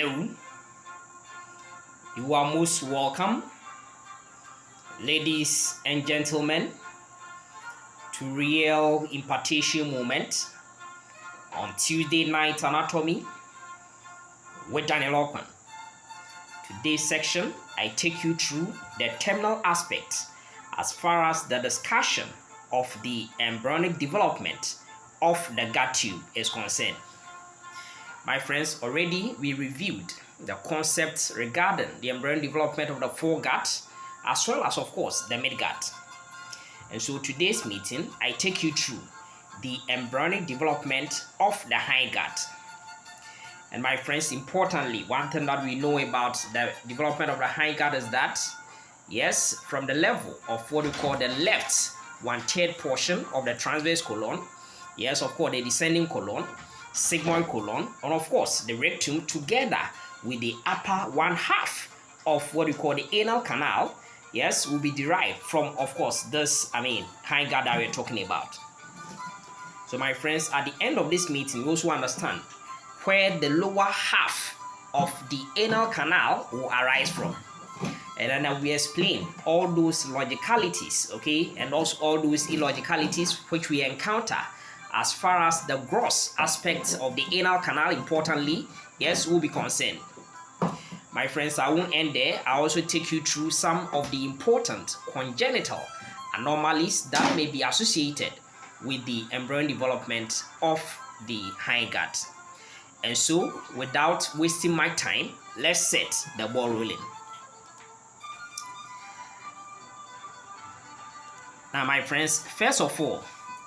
Hello, you are most welcome, ladies and gentlemen, to Real Impartation Moment on Tuesday Night Anatomy with Daniel Okwan. Today's section, I take you through the terminal aspect as far as the discussion of the embryonic development of the gut tube is concerned. My friends, already we reviewed the concepts regarding the embryonic development of the foregut as well as, of course, the midgut. And so today's meeting, I take you through the embryonic development of the hindgut. And my friends, importantly, one thing that we know about the development of the hindgut is that, yes, from the level of what we call the left 1/3 portion of the transverse colon, yes, of course, the descending colon, sigmoid colon, and of course the rectum, together with the upper 1/2 of what we call the anal canal, yes, will be derived from, of course, this hindgut that we're talking about. So my friends, at the end of this meeting, we also understand where the lower half of the anal canal will arise from, and then we explain all those logicalities, okay, and also all those illogicalities which we encounter as far as the gross aspects of the anal canal, importantly, yes, will be concerned. My friends, I won't end there. I also take you through some of the important congenital anomalies that may be associated with the embryonic development of the hindgut. And so, without wasting my time, let's set the ball rolling. Now, my friends, first of all,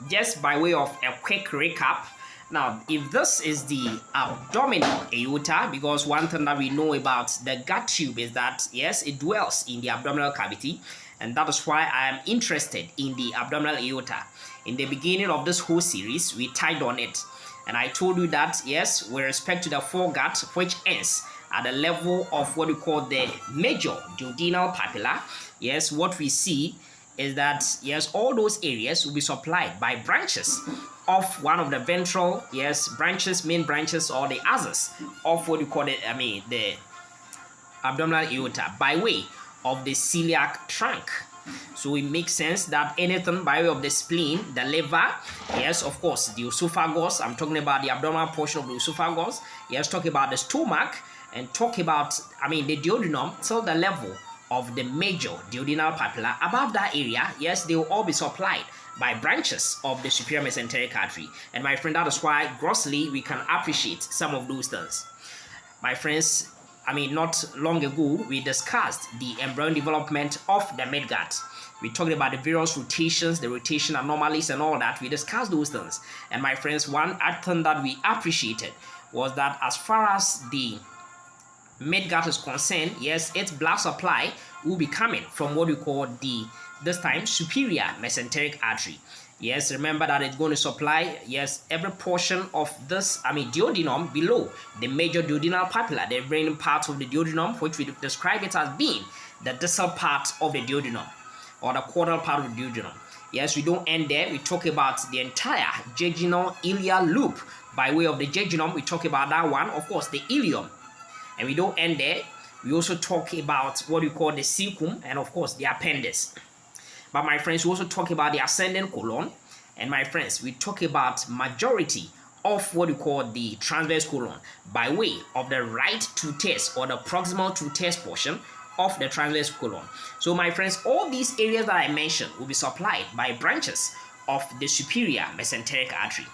just by way of a quick recap, now if this is the abdominal aorta, because one thing that we know about the gut tube is that, yes, it dwells in the abdominal cavity, and that is why I am interested in the abdominal aorta. In the beginning of this whole series, we tied on it, and I told you that, yes, with respect to the foregut, which ends at the level of what we call the major duodenal papilla, yes, what we see is that, yes, all those areas will be supplied by branches of one of the ventral, yes, branches, main branches, or the others of what you call it, the abdominal aorta, by way of the celiac trunk. So it makes sense that anything by way of the spleen, the liver, yes, of course, the esophagus, I'm talking about the abdominal portion of the esophagus, yes, talk about the stomach, and talk about, the duodenum till the level of the major duodenal papilla. Above that area, yes, they will all be supplied by branches of the superior mesenteric artery. And my friend, that is why grossly we can appreciate some of those things. My friends, not long ago, we discussed the embryonic development of the midgut. We talked about the various rotations, the rotation anomalies, and all that. We discussed those things. And my friends, one thing that we appreciated was that as far as the midgut is concerned, yes, its blood supply will be coming from what we call this time superior mesenteric artery. Yes, remember that it's going to supply, yes, every portion of this duodenum below the major duodenal papilla, the remaining part of the duodenum, which we describe it as being the distal part of the duodenum or the caudal part of the duodenum. Yes, we don't end there. We talk about the entire jejunal ileal loop. By way of the jejunum, we talk about that one, of course, the ileum. And we don't end there. We also talk about what we call the cecum and, of course, the appendix. But my friends, we also talk about the ascending colon. And my friends, we talk about majority of what we call the transverse colon by way of the right 2/3 or the proximal 2/3 portion of the transverse colon. So my friends, all these areas that I mentioned will be supplied by branches of the superior mesenteric artery.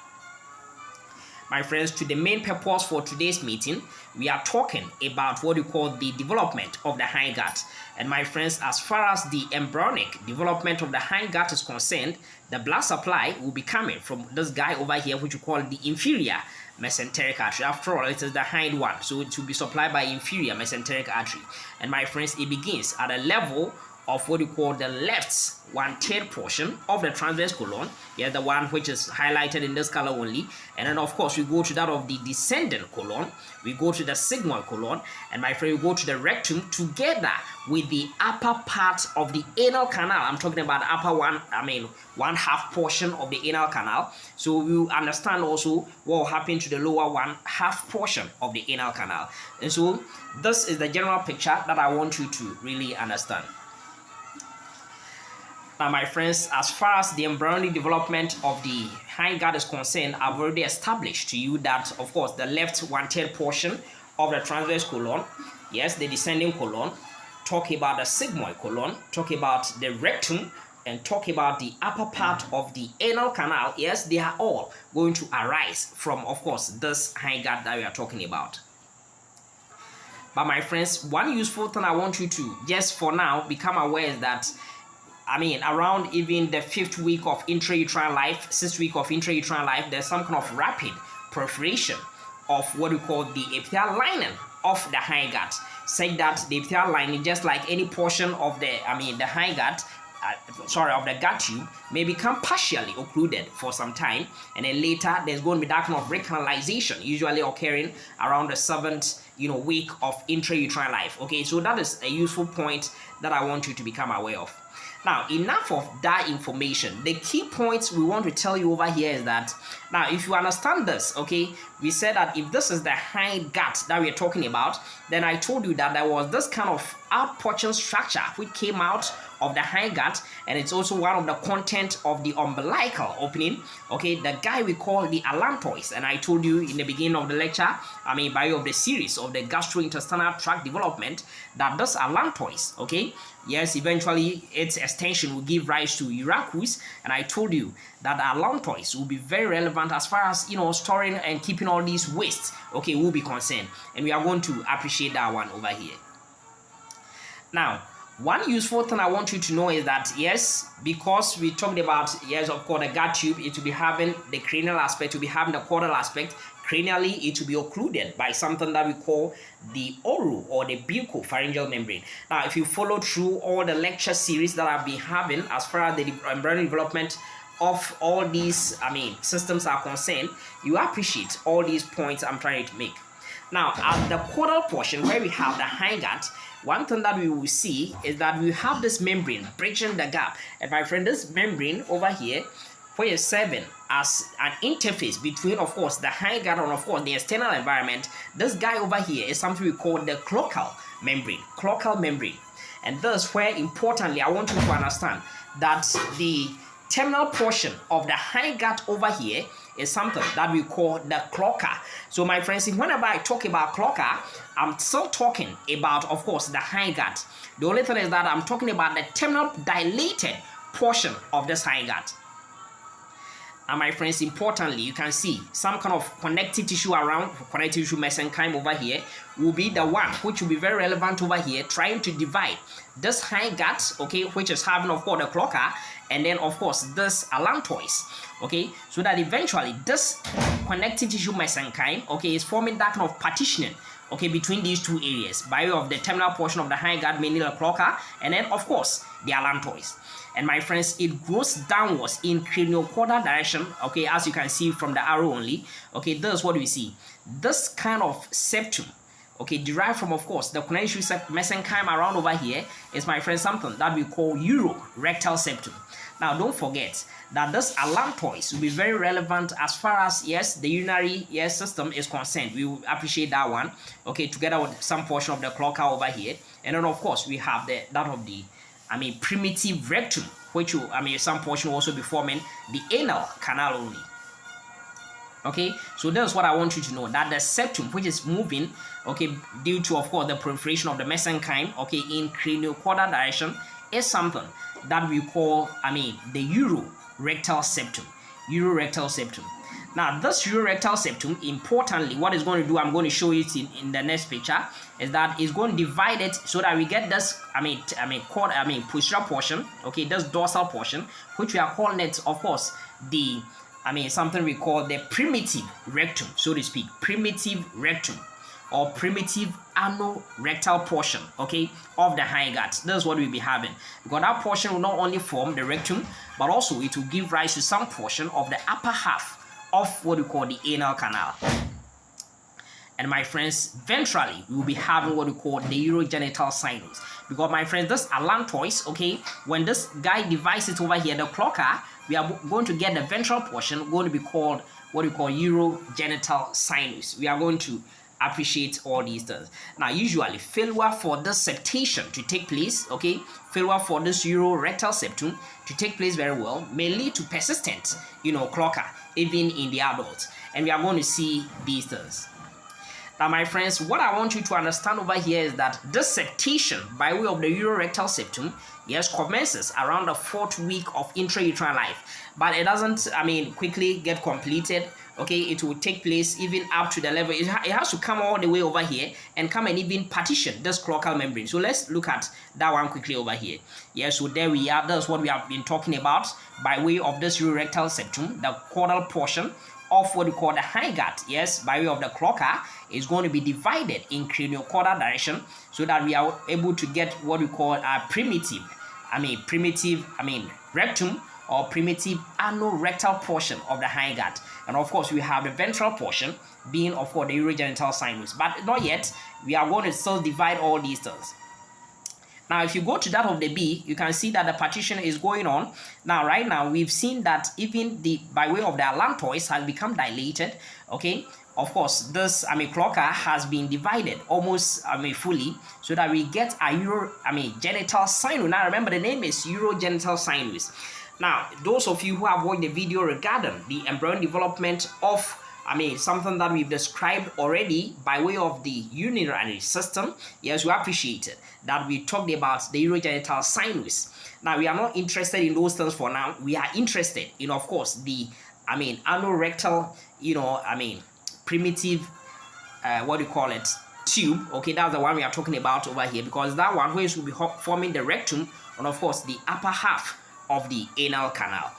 My friends, to the main purpose for today's meeting, we are talking about what we call the development of the hindgut. And my friends, as far as the embryonic development of the hindgut is concerned, the blood supply will be coming from this guy over here, which we call the inferior mesenteric artery. After all, it is the hind one, so it will be supplied by inferior mesenteric artery. And my friends, it begins at a level of what you call the left 1/3 portion of the transverse colon. Yeah, the one which is highlighted in this color only. And then of course we go to that of the descending colon, we go to the sigmoid colon, and my friend, we go to the rectum together with the upper part of the anal canal. I'm talking about the upper one half portion of the anal canal. So you understand also what will happen to the lower 1/2 portion of the anal canal. And so this is the general picture that I want you to really understand. Now, my friends, as far as the embryonic development of the hindgut is concerned, I've already established to you that, of course, the left 1/3 portion of the transverse colon, yes, the descending colon, talk about the sigmoid colon, talk about the rectum, and talk about the upper part of the anal canal. Yes, they are all going to arise from, of course, this hindgut that we are talking about. But my friends, one useful thing I want you to just for now become aware is that around even the 5th week of intrauterine life, 6th week of intrauterine life, there's some kind of rapid proliferation of what we call the epithelial lining of the hindgut, such that the epithelial lining, just like any portion of the hindgut, of the gut tube, may become partially occluded for some time, and then later there's going to be that kind of recanalization, usually occurring around the 7th week of intrauterine life. Okay, so that is a useful point that I want you to become aware of. Now, enough of that information. The key points we want to tell you over here is that, now, if you understand this, okay, we said that if this is the hindgut that we're talking about, then I told you that there was this kind of outportion structure which came out of the hindgut, and it's also one of the content of the umbilical opening, okay, the guy we call the allantois. And I told you in the beginning of the lecture, by way of the series of the gastrointestinal tract development, that this allantois, okay, yes, eventually its extension will give rise to urachus, and I told you that the allantois will be very relevant as far as storing and keeping all these wastes, okay, will be concerned, and we are going to appreciate that one over here. Now, one useful thing I want you to know is that, yes, because we talked about, yes, of course, the gut tube, it will be having the cranial aspect, it will be having the caudal aspect. Cranially, it will be occluded by something that we call the oral or the bucopharyngeal membrane. Now, if you follow through all the lecture series that I've been having as far as the embryonic development of all these, systems are concerned, you appreciate all these points I'm trying to make. Now, at the caudal portion where we have the hindgut, one thing that we will see is that we have this membrane bridging the gap. And my friend, this membrane over here, which is serving as an interface between, of course, the hindgut and, of course, the external environment, this guy over here is something we call the cloacal membrane. Cloacal membrane. And thus, where importantly, I want you to understand that the terminal portion of the hindgut over here is something that we call the cloaca. So, my friends, whenever I talk about cloaca, I'm still talking about, of course, the hindgut. The only thing is that I'm talking about the terminal dilated portion of this hindgut. And my friends, importantly, you can see some kind of connective tissue around, connective tissue mesenchyme over here will be the one which will be very relevant over here, trying to divide this hindgut, okay, which is having, of course, the cloaca, and then, of course, this allantois, okay, so that eventually this connective tissue mesenchyme, okay, is forming that kind of partitioning, okay, between these two areas by way of the terminal portion of the hindgut, mainly the cloaca, and then, of course, the allantois. And my friends, it goes downwards in craniocaudal direction, okay, as you can see from the arrow only. Okay, this is what we see. This kind of septum, okay, derived from, of course, the connective tissue mesenchyme around over here is, my friends, something that we call urorectal septum. Now, don't forget that this allantois will be very relevant as far as, yes, the urinary system is concerned. We will appreciate that one, okay, together with some portion of the cloaca over here. And then, of course, we have that of the primitive rectum, which will, some portion will also be forming the anal canal only. Okay, so that's what I want you to know, that the septum, which is moving, okay, due to, of course, the proliferation of the mesenchyme, okay, in craniocaudal direction, is something that we call, the urorectal septum. Urorectal septum. Now, this urorectal septum, importantly, what it's going to do, I'm going to show it in the next picture, is that it's going to divide it so that we get this, posterior portion, okay, this dorsal portion, which we are calling it, of course, the, something we call the primitive rectum, so to speak, primitive rectum. or primitive anorectal portion, okay, of the hindgut. That's what we'll be having, because that portion will not only form the rectum, but also it will give rise to some portion of the upper half of what we call the anal canal. And my friends, ventrally, we will be having what we call the urogenital sinus. Because my friends, this allantois, okay, when this guy divides it over here, the cloaca, we are going to get the ventral portion going to be called what we call urogenital sinus. We are going to appreciate all these things. Now, usually, failure for this septation to take place, okay, failure for this urorectal septum to take place very well may lead to persistent, cloaca, even in the adults. And we are going to see these things. Now, my friends, what I want you to understand over here is that this septation by way of the urorectal septum, yes, commences around the 4th week of intrauterine life, but it doesn't, quickly get completed. Okay, it will take place even up to the level. It has to come all the way over here and come and even partition this cloacal membrane. So let's look at that one quickly over here. Yes, so there we are. That's what we have been talking about by way of this urorectal septum, the caudal portion of what we call the hindgut, yes, by way of the cloaca, is going to be divided in craniocaudal direction so that we are able to get what we call a primitive rectum or primitive anorectal portion of the hindgut. And of course, we have the ventral portion being, of course, the urogenital sinus. But not yet. We are going to still divide all these things. Now, if you go to that of the B, you can see that the partition is going on. Now, right now, we've seen that even by way of the allantois has become dilated. Okay, of course, this cloaca has been divided almost fully, so that we get a genital sinus. Now, remember, the name is urogenital sinus. Now, those of you who have watched the video regarding the embryonic development of something that we've described already by way of the urinary system, yes, we appreciate it, that we talked about the urogenital sinus. Now, we are not interested in those things for now. We are interested in, of course, the anorectal, primitive, what do you call it, tube. Okay, that's the one we are talking about over here, because that one which will be forming the rectum and, of course, the upper half of the anal canal.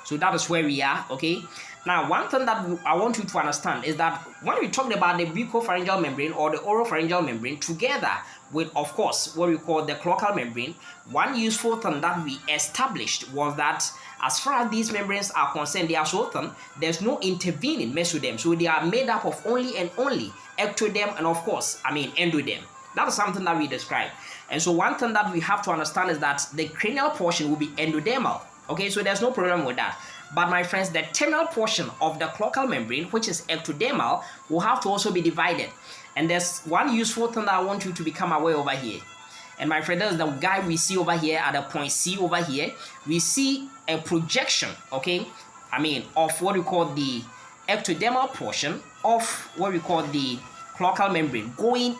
So that is where we are. Okay, now one thing that I want you to understand is that when we talked about the buccopharyngeal membrane or the oropharyngeal membrane together with, of course, what we call the cloacal membrane, one useful thing that we established was that as far as these membranes are concerned, they are so thin, there's no intervening mesoderm. So they are made up of only and only ectoderm and, of course, endoderm. That is something that we described. And so one thing that we have to understand is that the cranial portion will be endodermal. Okay, so there's no problem with that. But my friends, the terminal portion of the cloacal membrane, which is ectodermal, will have to also be divided. And there's one useful thing that I want you to become aware over here. And my friend, that's the guy we see over here at the point C over here. We see a projection, okay, of what we call the ectodermal portion of what we call the cloacal membrane going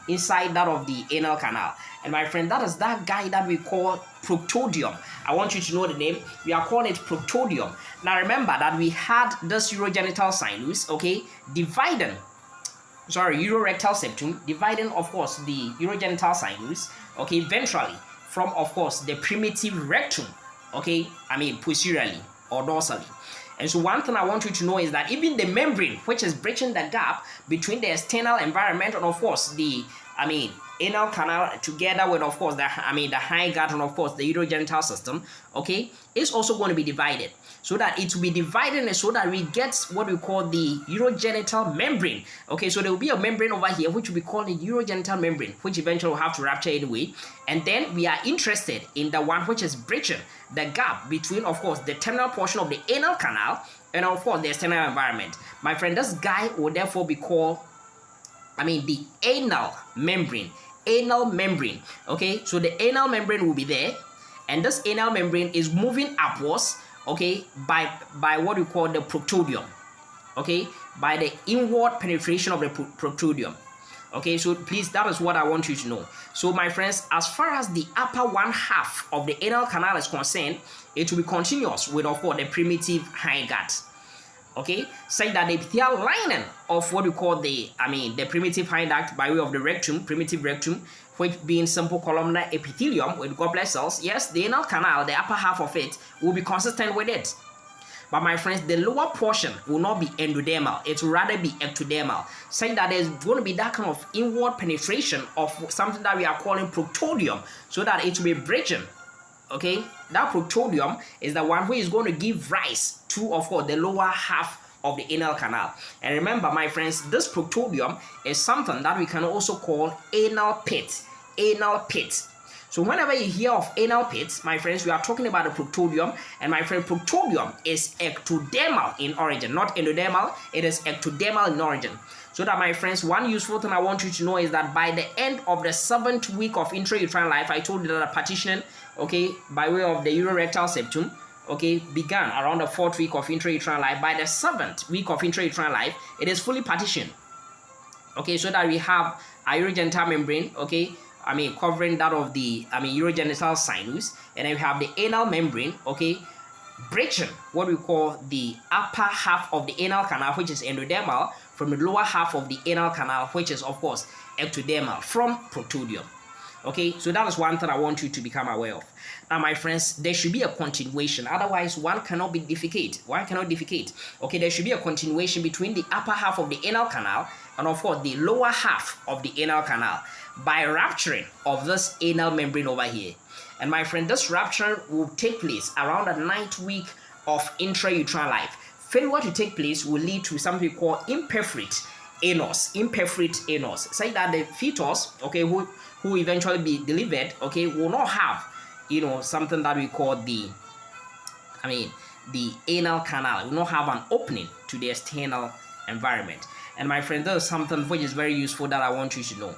inside that of the anal canal. And my friend, that is that guy that we call proctodium. I want you to know the name. We are calling it proctodium. Now remember that we had this urogenital sinus, okay, urorectal septum, dividing, of course, the urogenital sinus, okay, ventrally from, of course, the primitive rectum, okay, posteriorly or dorsally. And so one thing I want you to know is that even the membrane, which is bridging the gap between the external environment and, of course, the anal canal together with, of course, the hindgut and, of course, the urogenital system, okay, is also going to be divided. So that it will be divided so that we get what we call the urogenital membrane. Okay, so there will be a membrane over here which will be called the urogenital membrane, which eventually will have to rupture anyway. And then we are interested in the one which is bridging the gap between, of course, the terminal portion of the anal canal and, of course, the external environment. My friend, this guy will therefore be called the anal membrane. Anal membrane. Okay, so the anal membrane will be there, and this anal membrane is moving upwards, okay, by what we call the proctodium, okay, by the inward penetration of the proctodium. Okay, so please, that is what I want you to know. So my friends, as far as the upper one half of the anal canal is concerned, it will be continuous with, of course, the primitive hindgut. Okay, such that the epithelial lining of what we call the primitive hindgut by way of the rectum, primitive rectum, which being simple columnar epithelium with goblet cells, yes, the anal canal, the upper half of it, will be consistent with it. But my friends, the lower portion will not be endodermal. It will rather be ectodermal, saying that there's going to be that kind of inward penetration of something that we are calling proctodium, so that it will be bridging. Okay, that proctodium is the one who is going to give rise to, of course, the lower half of the anal canal. And remember, my friends, this proctodium is something that we can also call anal pit. Anal pit. So whenever you hear of anal pits, my friends, we are talking about the proctodium. And my friend, proctodium is ectodermal in origin, not endodermal. It is ectodermal in origin. So that, my friends, one useful thing I want you to know is that by the end of the 7th week of intrauterine life, I told you that the partitioning, okay, by way of the urorectal septum, okay, began around the 4th week of intrauterine life. By the 7th week of intrauterine life, it is fully partitioned. Okay, so that we have a urogenital membrane, okay, covering that of the, urogenital sinus, and then we have the anal membrane, okay, bridging what we call the upper half of the anal canal, which is endodermal, from the lower half of the anal canal, which is, of course, ectodermal, from proctodium. Okay, so that is one thing I want you to become aware of. Now, my friends, there should be a continuation. Otherwise, one cannot be defecate. One cannot defecate. Okay, there should be a continuation between the upper half of the anal canal and, of course, the lower half of the anal canal by rupturing of this anal membrane over here. And, my friend, this rupture will take place around the 9th week of intrauterine life. Failure to take place will lead to something we call imperforate anus. Imperforate anus. Say that the fetus, okay, who eventually be delivered, okay, will not have, something that we call the anal canal. It will not have an opening to the external environment. And my friend, there is something which is very useful that I want you to know.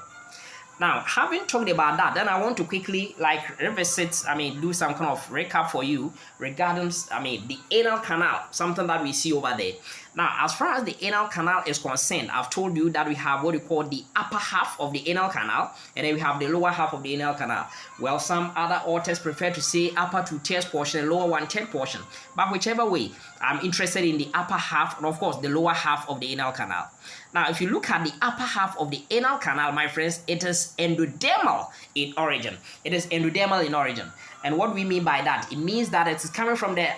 Now, having talked about that, then I want to quickly revisit, do some kind of recap for you regarding, the anal canal, something that we see over there. Now, as far as the anal canal is concerned, I've told you that we have what we call the upper half of the anal canal, and then we have the lower half of the anal canal. Well, some other authors prefer to say upper 2/3 portion and lower 1/3 portion. But whichever way, I'm interested in the upper half and, of course, the lower half of the anal canal. Now, if you look at the upper half of the anal canal, my friends, it is endodermal in origin. It is endodermal in origin. And what we mean by that, it means that it is coming from the,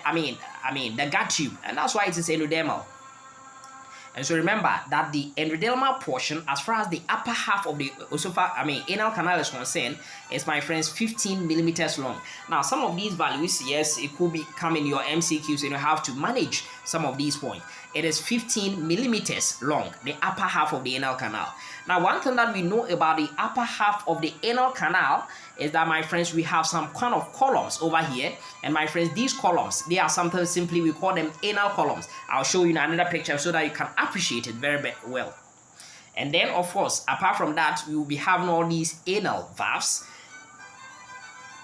the gut tube, and that's why it is endodermal. And so remember that the endodermal portion, as far as the upper half of the anal canal is concerned, is, my friends, 15 millimeters long. Now, some of these values, yes, it could come in your MCQs, and you have to manage some of these points. It is 15 millimeters long, the upper half of the anal canal. Now, one thing that we know about the upper half of the anal canal is that, my friends, we have some kind of columns over here. And, my friends, these columns, they are something simply we call them anal columns. I'll show you in another picture so that you can appreciate it very well. And then, of course, apart from that, we will be having all these anal valves.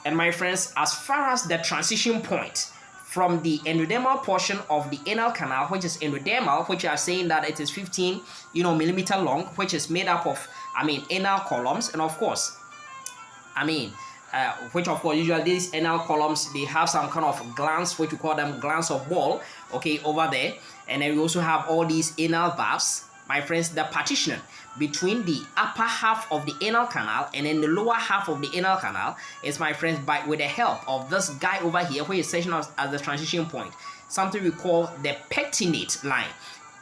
And, my friends, as far as the transition point from the endodermal portion of the anal canal, which is endodermal, which are saying that it is 15, millimeter long, which is made up of, anal columns, and, of course, which, of course, usually these anal columns, they have some kind of glands, which we call them glands of ball, okay, over there. And then we also have all these anal valves. My friends, the partitioning between the upper half of the anal canal and then the lower half of the anal canal is, my friends, with the help of this guy over here, which is sectioned as the transition point, something we call the pectinate line.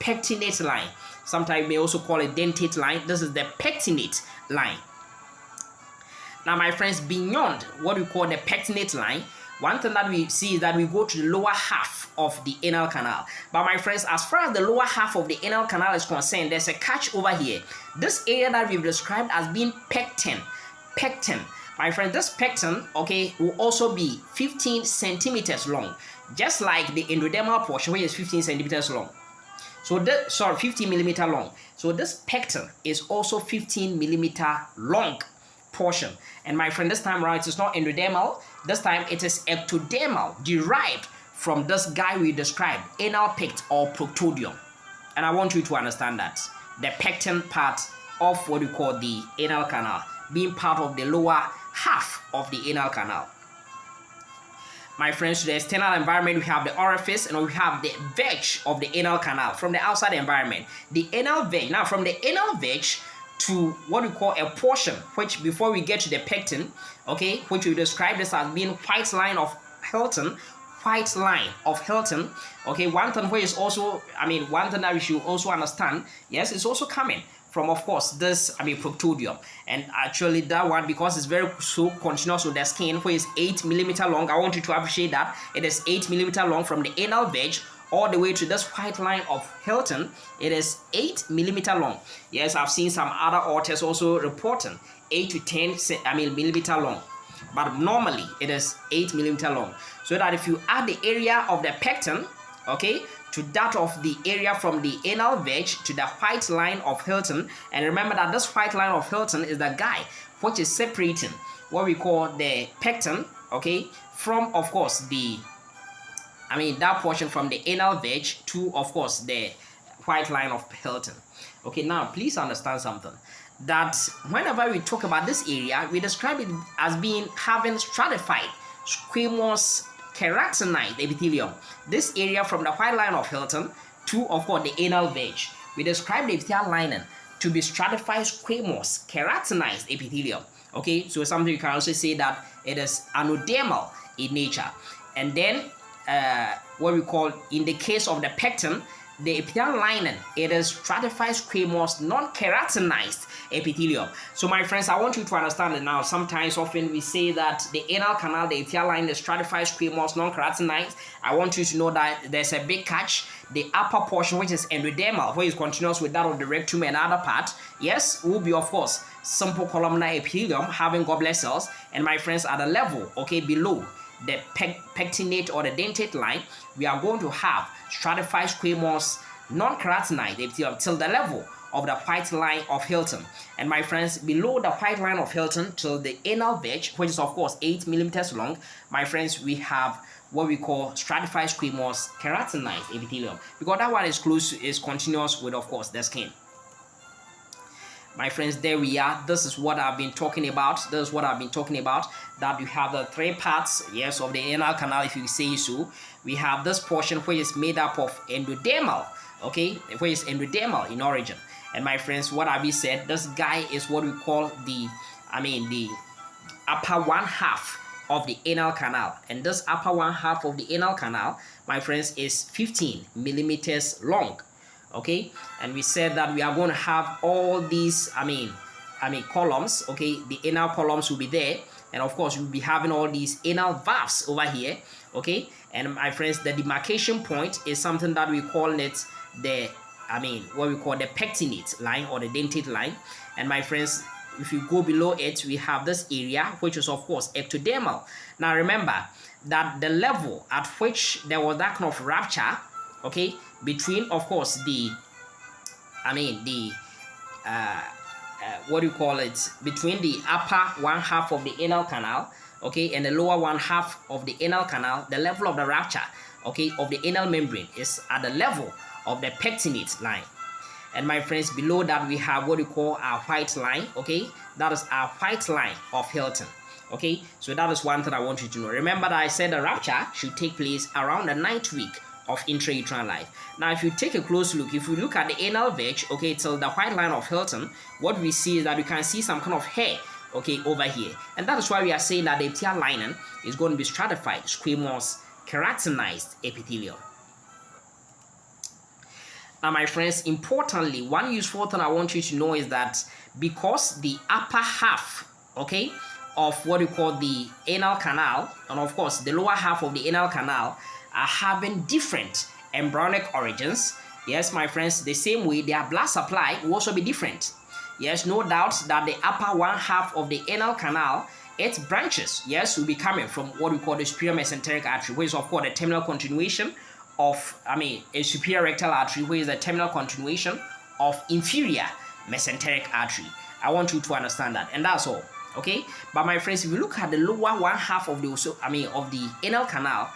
Pectinate line. Sometimes we may also call it dentate line. This is the pectinate line. Now, my friends, beyond what we call the pectinate line, one thing that we see is that we go to the lower half of the anal canal. But, my friends, as far as the lower half of the anal canal is concerned, there's a catch over here. This area that we've described as being pecten. Pecten. My friend, this pecten, okay, will also be 15 centimeters long, just like the endodermal portion, which is 15 centimeters long. So, 15 millimeter long. So, this pecten is also 15 millimeter long portion. And, my friend, this time around, it is not endodermal. This time it is ectodermal, derived from this guy we described, anal pect or proctodium. And I want you to understand that the pecten part of what we call the anal canal being part of the lower half of the anal canal. My friends, to the external environment, we have the orifice and we have the verge of the anal canal from the outside environment. The anal verge. Now, from the anal verge to what we call a portion, which before we get to the pecten, okay, which we describe this as being white line of Hilton, white line of Hilton. Okay, one thing where is also, one thing that we should also understand, yes, it's also coming from, of course, this, proctodium. And actually that one, because it's very so continuous with the skin, where is 8 millimeter long. I want you to appreciate that it is 8 millimeter long from the anal veg all the way to this white line of Hilton. It is 8 millimeter long. Yes, I've seen some other authors also reporting 8 to 10 millimeter long, but normally it is 8 millimeter long. So that if you add the area of the pecten, okay, to that of the area from the anal veg to the white line of Hilton, and remember that this white line of Hilton is the guy which is separating what we call the pecten, okay, from, of course, the that portion from the anal veg to, of course, the white line of Hilton. Okay, now please understand something, that whenever we talk about this area, we describe it as having stratified squamous keratinized epithelium. This area from the white line of Hilton to, of course, the anal veg, we describe the epithelial lining to be stratified squamous keratinized epithelium. Okay, so something you can also say that it is anodermal in nature. And then what we call, in the case of the pecten, the epithelial lining, it is stratified squamous non-keratinized epithelium. So my friends, I want you to understand it now. Sometimes, often we say that the anal canal, the epithelial line is stratified squamous non-keratinized. I want you to know that there's a big catch. The upper portion, which is endodermal, where is continuous with that of the rectum and other part, yes, will be, of course, simple columnar epithelium having goblet cells. And my friends, at the level, okay, below the pectinate or the dentate line, we are going to have stratified squamous non-keratinized epithelium till the level of the white line of Hilton. And my friends, below the white line of Hilton till the anal veg, which is, of course, 8 millimeters long, my friends, we have what we call stratified squamous keratinized epithelium, because that one is continuous with, of course, the skin. My friends, there we are. This is what I've been talking about. That you have the three parts, yes, of the anal canal, if you say so. We have this portion which is made up of endodermal, okay, which is endodermal in origin. And my friends, what have we said? This guy is what we call the upper one half of the anal canal. And this upper one half of the anal canal, my friends, is 15 millimeters long. Okay, and we said that we are going to have all these columns. Okay, the anal columns will be there, and of course we'll be having all these anal valves over here. Okay, and my friends, the demarcation point is something that we call it the what we call the pectinate line or the dentate line. And my friends, if you go below it, we have this area which is, of course, ectodermal. Now remember that the level at which there was that kind of rupture, okay, between, of course, the between the upper one half of the anal canal, okay, and the lower one half of the anal canal, the level of the rupture, okay, of the anal membrane is at the level of the pectinate line. And my friends, below that we have what we call our white line, okay, that is our white line of Hilton. Okay, so that is one thing I want you to know. Remember that I said the rupture should take place around the 9th week of intrauterine life. Now, if you take a close look, if we look at the anal veg, okay, till the white line of Hilton, what we see is that we can see some kind of hair, okay, over here. And that is why we are saying that the epithelial lining is going to be stratified squamous keratinized epithelium. Now, my friends, importantly, one useful thing I want you to know is that because the upper half, okay, of what we call the anal canal, and of course the lower half of the anal canal are having different embryonic origins, yes, my friends, the same way their blood supply will also be different. Yes, no doubt that the upper one half of the anal canal, its branches, yes, will be coming from what we call the superior mesenteric artery, which is, of course, the terminal continuation of, a superior rectal artery, which is the terminal continuation of inferior mesenteric artery. I want you to understand that, and that's all. Okay, but my friends, if you look at the lower one half of the of the anal canal,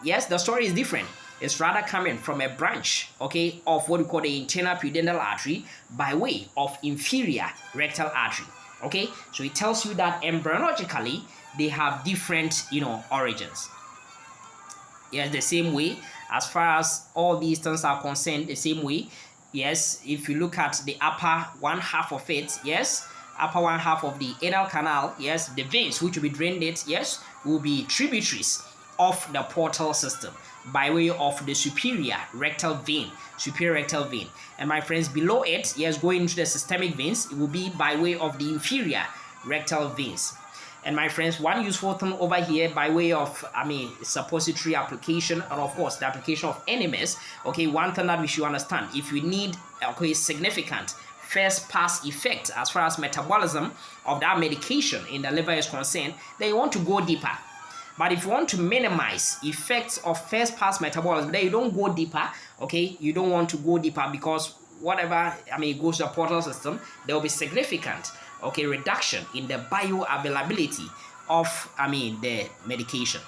yes, the story is different. It's rather coming from a branch, okay, of what we call the internal pudendal artery by way of inferior rectal artery. Okay, so it tells you that embryologically they have different, origins. Yes, the same way as far as all these things are concerned, the same way. Yes, if you look at the upper one half of it, yes, upper one half of the anal canal, yes, the veins which will be drained it, yes, will be tributaries of the portal system by way of the superior rectal vein. And my friends, below it, yes, going into the systemic veins, it will be by way of the inferior rectal veins. And my friends, one useful thing over here by way of, suppository application, and of course the application of enemas. Okay, one thing that we should understand, if you need significant first pass effect as far as metabolism of that medication in the liver is concerned, then you want to go deeper. But if you want to minimize effects of first pass metabolism, then you don't go deeper. Okay, you don't want to go deeper, because whatever it goes to the portal system, there will be significant reduction in the bioavailability of the medication.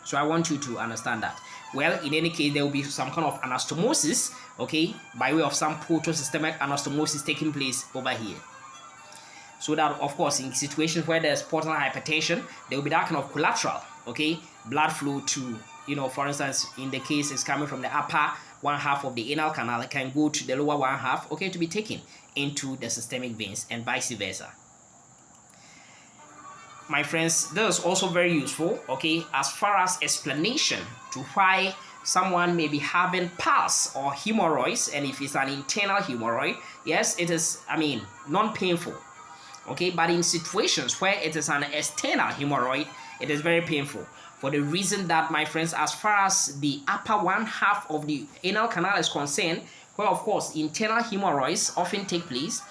So I want you to understand that. Well, in any case, there will be some kind of anastomosis, by way of some portosystemic anastomosis taking place over here. So that, of course, in situations where there's portal hypertension, there will be that kind of collateral, blood flow to, for instance, in the case it's coming from the upper one half of the anal canal, it can go to the lower one half, to be taken into the systemic veins, and vice versa. My friends, this is also very useful, as far as explanation to why someone may be having pus or hemorrhoids, and if it's an internal hemorrhoid, yes, it is, non-painful. But in situations where it is an external hemorrhoid, it is very painful. For the reason that, my friends, as far as the upper one half of the anal canal is concerned, where of course internal hemorrhoids often take place,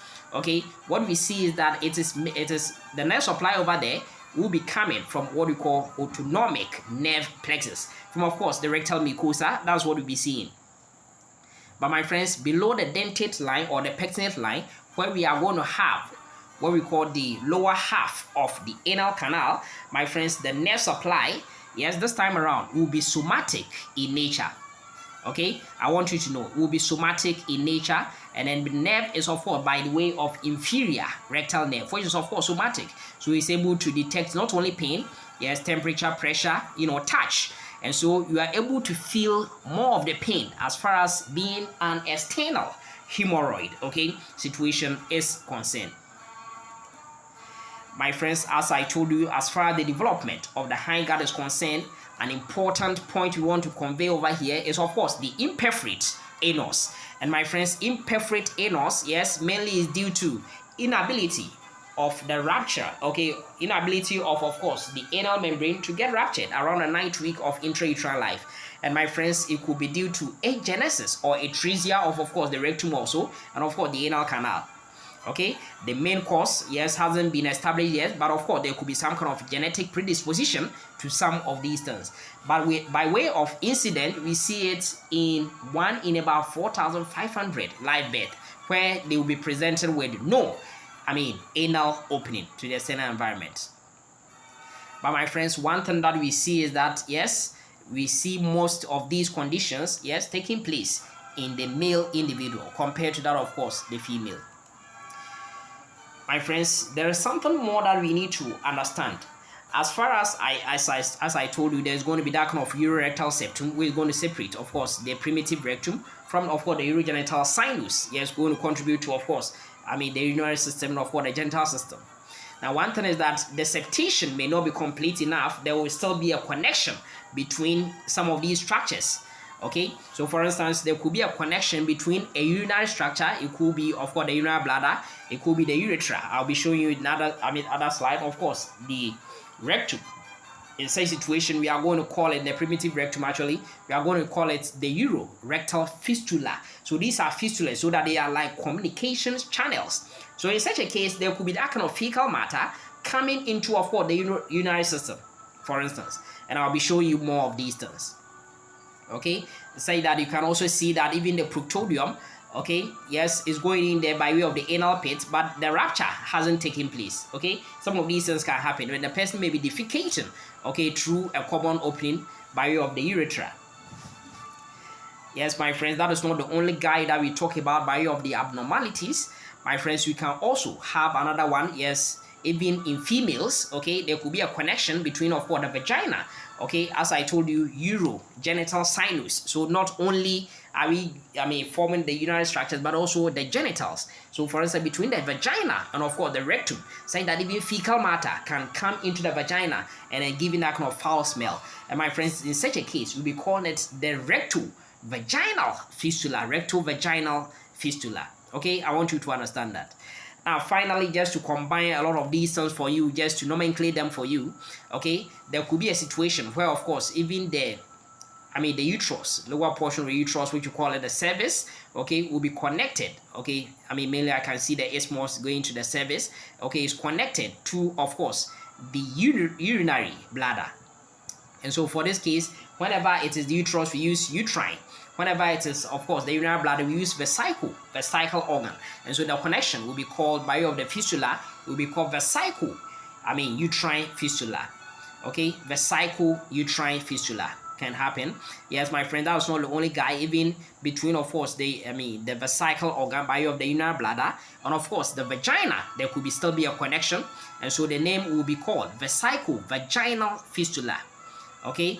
what we see is that it is the nerve supply over there will be coming from what we call autonomic nerve plexus, from of course the rectal mucosa. That's what we'll be seeing. But my friends, below the dentate line or the pectinate line, where we are going to have what we call the lower half of the anal canal, my friends, the nerve supply, yes, this time around will be somatic in nature. I want you to know, it will be somatic in nature, and then the nerve is of course by the way of inferior rectal nerve, which is of course somatic. So it's able to detect not only pain, yes, temperature, pressure, touch. And so you are able to feel more of the pain as far as being an external hemorrhoid, situation is concerned. My friends, as I told you, as far as the development of the hindgut is concerned, an important point we want to convey over here is, of course, the imperforate anus. And my friends, imperforate anus, yes, mainly is due to inability of the rupture, inability of course, the anal membrane to get ruptured around the 9th week of intrauterine life. And my friends, it could be due to agenesis or atresia of course, the rectum also, and of course, the anal canal. The main cause, yes, hasn't been established yet, but of course there could be some kind of genetic predisposition to some of these things. But by way of incident, we see it in 1 in about 4,500 live birth, where they will be presented with no, anal opening to the external environment. But my friends, one thing that we see is that, yes, we see most of these conditions, yes, taking place in the male individual compared to that, of course, the female. My friends, there is something more that we need to understand. As far as I told you, there's going to be that kind of urorectal septum, which is going to separate, of course, the primitive rectum from, of course, the urogenital sinus. Yes, going to contribute to, of course, the urinary system and, of course, the genital system. Now, one thing is that the septation may not be complete enough. There will still be a connection between some of these structures. So for instance, there could be a connection between a urinary structure. It could be, of course, the urinary bladder. It could be the urethra. I'll be showing you another slide. Of course, the rectum. In such situation, we are going to call it the primitive rectum. Actually, we are going to call it the urorectal fistula. So these are fistulas, so that they are like communications channels. So in such a case, there could be that kind of fecal matter coming into, of course, the urinary system, for instance. And I'll be showing you more of these things. Say that you can also see that even the proctodium, yes, is going in there by way of the anal pit, but the rupture hasn't taken place. Some of these things can happen when the person may be defecating, through a common opening by way of the urethra. Yes, my friends, that is not the only guide that we talk about by way of the abnormalities. My friends, we can also have another one. Yes, even in females, there could be a connection between, of course, the vagina, as I told you, urogenital sinus. So not only, are we, forming the urinary structures, but also the genitals. So for instance, between the vagina and of course the rectum, saying that even fecal matter can come into the vagina and then giving that kind of foul smell. And my friends, in such a case, we'll be calling it the rectal vaginal fistula. Okay, I want you to understand that. Now, finally, just to combine a lot of these things for you, just to nomenclate them for you, okay, there could be a situation where, of course, even the uterus, lower portion of the uterus, which you call it the cervix, okay, will be connected, okay. Mainly I can see the isthmus going to the cervix, okay, it's connected to, of course, the urinary bladder. And so for this case, whenever it is the uterus, we use uterine. Whenever it is, of course, the urinary bladder, we use vesicle organ. And so the connection will be called, by way of the fistula, will be called uterine fistula. Okay, uterine fistula can happen. Yes, my friend, that was not the only guy. Even between, of course, the vesicle organ, by way of the urinary bladder, and of course the vagina, there could still be a connection. And so the name will be called vaginal fistula. Okay,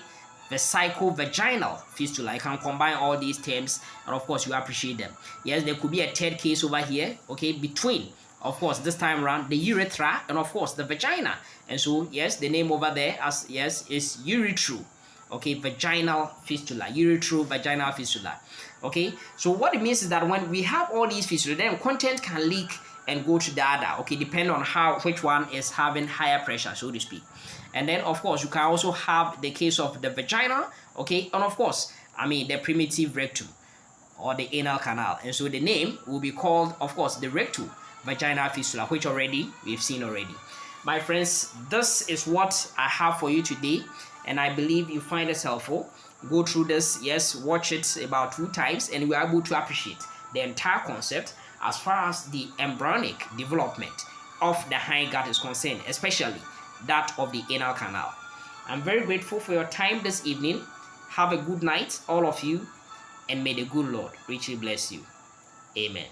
vaginal fistula. I can combine all these terms, and of course you appreciate them. Yes, there could be a third case over here, okay, between, of course, this time around, the urethra and of course the vagina. And so yes, the name over there is urethral. Okay, vaginal fistula, vaginal fistula. Okay, so what it means is that when we have all these fistula, then content can leak and go to the other, okay, depending on which one is having higher pressure, so to speak. And then of course you can also have the case of the vagina, okay, and of course the primitive rectum or the anal canal. And so the name will be called, of course, the rectal vaginal fistula, which we've seen already. My friends, this is what I have for you today, and I believe you find it helpful. Go through this, yes, watch it about 2 times, and we are able to appreciate the entire concept as far as the embryonic development of the hindgut is concerned, especially that of the anal canal. I'm very grateful for your time this evening. Have a good night, all of you, and may the good Lord richly bless you. Amen.